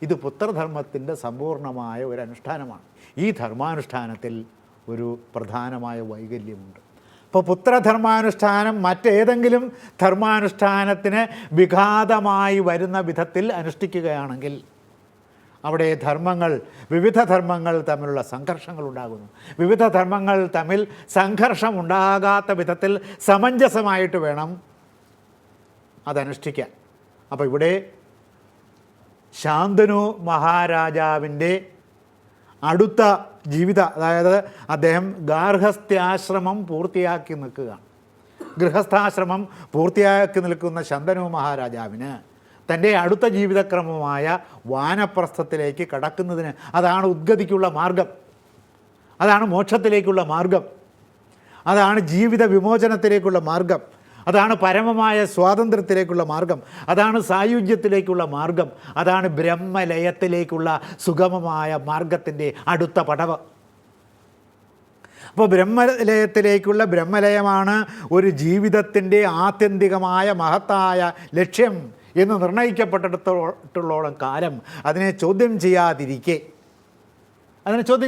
ഇത് പുത്രധർമ്മത്തിൻ്റെ സമ്പൂർണമായ ഒരു അനുഷ്ഠാനമാണ്. ഈ ധർമാനുഷ്ഠാനത്തിൽ ഒരു പ്രധാനമായ വൈകല്യമുണ്ട്. അപ്പോൾ പുത്രധർമാനുഷ്ഠാനം മറ്റേതെങ്കിലും ധർമാനുഷ്ഠാനത്തിന് വിഘാതമായി വരുന്ന വിധത്തിൽ അനുഷ്ഠിക്കുകയാണെങ്കിൽ അവിടെ വിവിധ ധർമ്മങ്ങൾ തമ്മിലുള്ള സംഘർഷങ്ങൾ ഉണ്ടാകുന്നു. വിവിധ ധർമ്മങ്ങൾ തമ്മിൽ സംഘർഷം ഉണ്ടാകാത്ത വിധത്തിൽ സമഞ്ജസമായിട്ട് വേണം അതനുഷ്ഠിക്കാൻ. അപ്പോൾ ഇവിടെ ശാന്തനു മഹാരാജാവിൻ്റെ അടുത്ത അതായത് അദ്ദേഹം ഗാർഹസ്ഥ്യാശ്രമം പൂർത്തിയാക്കി നിൽക്കുകയാണ്. ഗൃഹസ്ഥാശ്രമം പൂർത്തിയാക്കി നിൽക്കുന്ന ശാന്തനു മഹാരാജാവിന് തൻ്റെ അടുത്ത ജീവിതക്രമമായ വാനപ്രസ്ഥത്തിലേക്ക് കടക്കുന്നതിന് അതാണ് ഉദ്ഗതിക്കുള്ള മാർഗം, അതാണ് മോക്ഷത്തിലേക്കുള്ള മാർഗം, അതാണ് ജീവിത വിമോചനത്തിലേക്കുള്ള മാർഗം, അതാണ് പരമമായ സ്വാതന്ത്ര്യത്തിലേക്കുള്ള മാർഗം, അതാണ് സായുജ്യത്തിലേക്കുള്ള മാർഗം, അതാണ് ബ്രഹ്മലയത്തിലേക്കുള്ള സുഗമമായ മാർഗത്തിൻ്റെ അടുത്ത പടവ്. അപ്പോൾ ബ്രഹ്മലയമാണ് ഒരു ജീവിതത്തിൻ്റെ ആത്യന്തികമായ മഹത്തായ ലക്ഷ്യം എന്ന് നിർണയിക്കപ്പെട്ടിടത്തോളം കാലം അതിനെ ചോദ്യം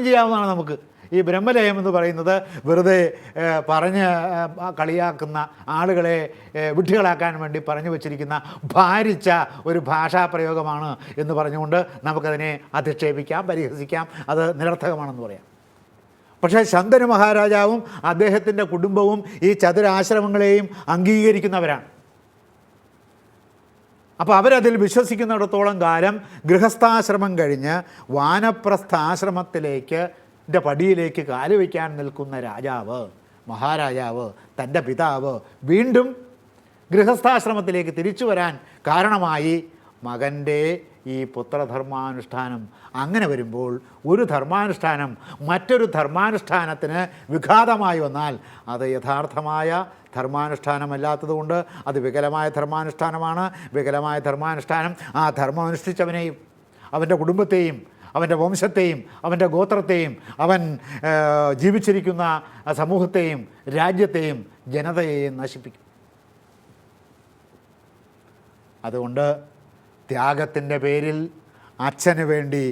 ചെയ്യാവുന്നതാണ് നമുക്ക്. ഈ ബ്രഹ്മലയം എന്ന് പറയുന്നത് വെറുതെ പറഞ്ഞ് കളിയാക്കുന്ന ആളുകളെ വിഡ്ഢികളാക്കാൻ വേണ്ടി പറഞ്ഞു വച്ചിരിക്കുന്ന ഭാരിച്ച ഒരു ഭാഷാപ്രയോഗമാണ് എന്ന് പറഞ്ഞുകൊണ്ട് നമുക്കതിനെ അധിക്ഷേപിക്കാം, പരിഹസിക്കാം, അത് നിരർത്ഥകമാണെന്ന് പറയാം. പക്ഷേ ശാന്തനു മഹാരാജാവും അദ്ദേഹത്തിൻ്റെ കുടുംബവും ഈ ചതുരാശ്രമങ്ങളെയും അംഗീകരിക്കുന്നവരാണ്. അപ്പോൾ അവരതിൽ വിശ്വസിക്കുന്നിടത്തോളം കാലം ഗൃഹസ്ഥാശ്രമം കഴിഞ്ഞ് വാനപ്രസ്ഥാശ്രമത്തിലേക്ക് പടിയിലേക്ക് കാലുവയ്ക്കാൻ നിൽക്കുന്ന മഹാരാജാവ് തൻ്റെ പിതാവ് വീണ്ടും ഗൃഹസ്ഥാശ്രമത്തിലേക്ക് തിരിച്ചു വരാൻ കാരണമായി മകൻ്റെ ഈ പുത്രധർമാനുഷ്ഠാനം. അങ്ങനെ വരുമ്പോൾ ഒരു ധർമാനുഷ്ഠാനം മറ്റൊരു ധർമാനുഷ്ഠാനത്തിന് വിഘാതമായി വന്നാൽ അത് യഥാർത്ഥമായ ധർമാനുഷ്ഠാനമല്ലാത്തതുകൊണ്ട് അത് വികലമായ ധർമാനുഷ്ഠാനമാണ്. വികലമായ ധർമാനുഷ്ഠാനം ആ ധർമ്മം അനുഷ്ഠിച്ചവനെയും അവൻ്റെ കുടുംബത്തെയും അവൻ്റെ വംശത്തെയും അവൻ്റെ ഗോത്രത്തെയും അവൻ ജീവിച്ചിരിക്കുന്ന സമൂഹത്തെയും രാജ്യത്തെയും ജനതയെയും നശിപ്പിക്കും. അതുകൊണ്ട് ത്യാഗത്തിൻ്റെ പേരിൽ അച്ഛന് വേണ്ടി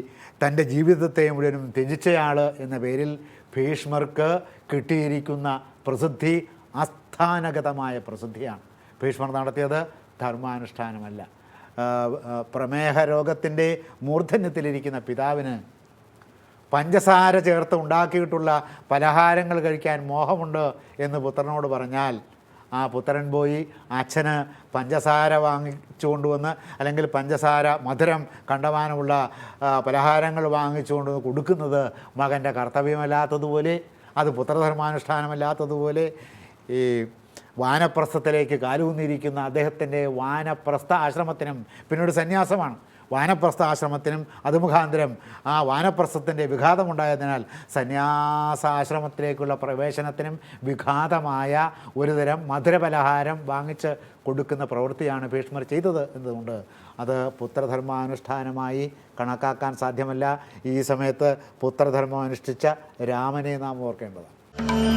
തൻ്റെ ജീവിതത്തെ മുഴുവനും ത്യജിച്ചയാൾ എന്ന പേരിൽ ഭീഷ്മർക്ക് കിട്ടിയിരിക്കുന്ന പ്രസിദ്ധി ആസ്ഥാനഗതമായ പ്രസിദ്ധിയാണ്. ഭീഷ്മർ നടത്തിയത് ധർമാനുഷ്ഠാനമല്ല. പ്രമേഹ രോഗത്തിൻ്റെ മൂർധന്യത്തിലിരിക്കുന്ന പിതാവിന് പഞ്ചസാര ചേർത്ത് ഉണ്ടാക്കിയിട്ടുള്ള പലഹാരങ്ങൾ കഴിക്കാൻ മോഹമുണ്ട് എന്ന് പുത്രനോട് പറഞ്ഞാൽ ആ പുത്രൻ പോയി അച്ഛന് പഞ്ചസാര വാങ്ങിച്ചുകൊണ്ടുവന്ന് അല്ലെങ്കിൽ മധുരം കണ്ടമാനമുള്ള പലഹാരങ്ങൾ വാങ്ങിച്ചുകൊണ്ട് കൊടുക്കുന്നത് മകൻ്റെ കർത്തവ്യമല്ലാത്തതുപോലെ, അത് പുത്രധർമാനുഷ്ഠാനമല്ലാത്തതുപോലെ ഈ വാനപ്രസ്ഥത്തിലേക്ക് കാലൂന്നിരിക്കുന്ന അദ്ദേഹത്തിൻ്റെ വാനപ്രസ്ഥ ആശ്രമത്തിനും പിന്നീട് സന്യാസമാണ്. വാനപ്രസ്ഥ ആശ്രമത്തിനും അത് മുഖാന്തരം ആ വാനപ്രസ്ഥത്തിൻ്റെ വിഘാതമുണ്ടായതിനാൽ സന്യാസാശ്രമത്തിലേക്കുള്ള പ്രവേശനത്തിനും വിഘാതമായ ഒരുതരം മധുരപലഹാരം വാങ്ങിച്ച് കൊടുക്കുന്ന പ്രവൃത്തിയാണ് ഭീഷ്മർ ചെയ്തത് എന്നതുകൊണ്ട് അത് പുത്രധർമാനുഷ്ഠാനമായി കണക്കാക്കാൻ സാധ്യമല്ല. ഈ സമയത്ത് പുത്രധർമ്മം അനുഷ്ഠിച്ച രാമനെ നാം ഓർക്കേണ്ടതാണ്.